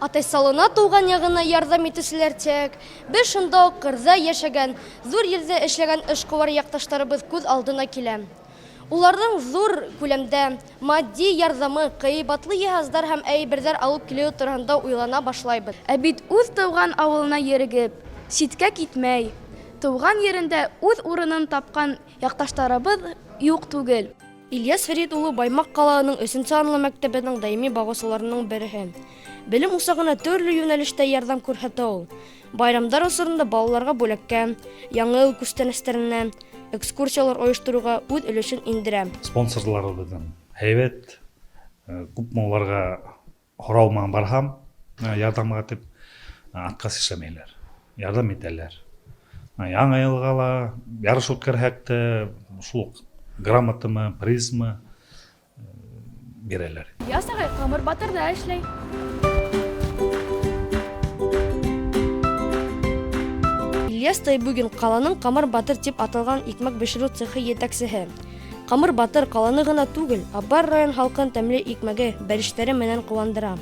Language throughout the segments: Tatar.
Атайсалына туган ягына ярдәм итүселәр тек. Без шунда ук кырда яшәгән, зур ердә эшләгән эшкуар якташларыбыз күз алдына килә. Уларның зур күләмдә матди ярдәме, кыйбатлы җиһазлар һәм әйберләр алып килү турында уйлана башлайбыз. Ә бит үз туган авылына йөрегеп, ситкә китмәй, туган yerендә үз урынын тапкан якташларыбыз юк түгел. Ильяс Фәрит улы Баймак каланың 3нче анлы мәктәбенең даими багучыларының бере. Белем усагына төрле юнәлештә ярдәм күрсәтә ул. Байрамдар осырында балаларга бүләккә, яңа ел күстәнәчләренә, экскурсиялар оештыруга үз өлешен индерә. Спонсорларыбыздан һәйбәт, күп малларга хоралман барһам, ярдәмгә тип отказ итмәйләр. Ярдәм итәләр. Яңа елга ла ярыш үткәрһәк тә шул грамотамы, призмы бирәләр. Ясагай Камыр Батырда эшләй. Ильяс Тайбугин каланың Камыр Батыр дип аталган икмәк бешерү цехы җитәкчесе. Камыр Батыр каланы гына түгел, Абар район халкын тәмле икмәге, бәриштәре менән куандыра.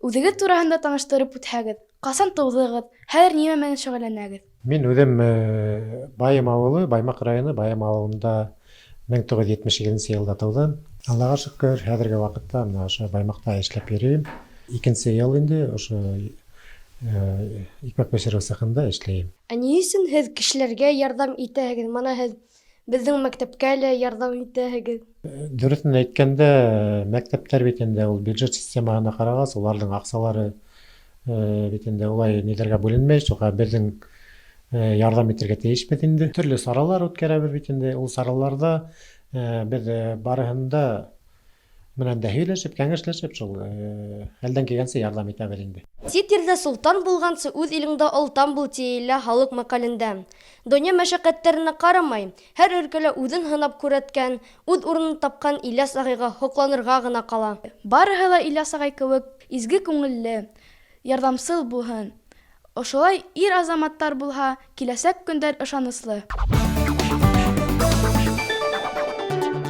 Үзегез турында таныштырып үтһәгез, касан тудыгыз, хәзер нимә менән шөгыльләнәгез? Мин үҙем Байым ауылы, Баймак районы, Байым ауылында 1972 йылда тыуҙым. Аллаға шөкөр, хәҙерге ваҡытта мына ошо Баймакта эшләп йөрөйөм. 2нче йыл инде ошо икмәк бешереү цехында эшләйем. Ә ни өсөн һеҙ кешеләргә ярдәм итәһегеҙ? Мана һеҙ безнең мәктәпкә лә ярдәм итәһегеҙ. Дөрөҫөн әйткәндә, мәктәптәр бит инде ул бюджет системаһына ҡарағас, уларҙың аҡсалары бит инде улай ниләргә бүленмәй, шуға беҙҙең ярдәм итергә тейешбеҙ инде. Төрлө саралар үткәрәбеҙ бит инде. Ул сараларда беҙ барыһында менән дә һөйләшеп, кәңәшләшеп, шул хәлдән килгәнсе ярдәм итәбеҙ инде. Сит ердә солтан булғансы үҙ илеңдә олтан бул тиелә халык мәҡәлендә. Донъя мәшәҡәттәренә ҡарамай, һәр өлкәлә үҙен һынап күрһәткән, үҙ урынын тапҡан Ильяс ағайға һоҡланырға ғына ҡала. Барыһы ла Ильяс ағай кеүек изге күңелле, ярдәмсыл булһын. Ошолай ир азаматтар булһа, киләсәк көндәр ышаныслы.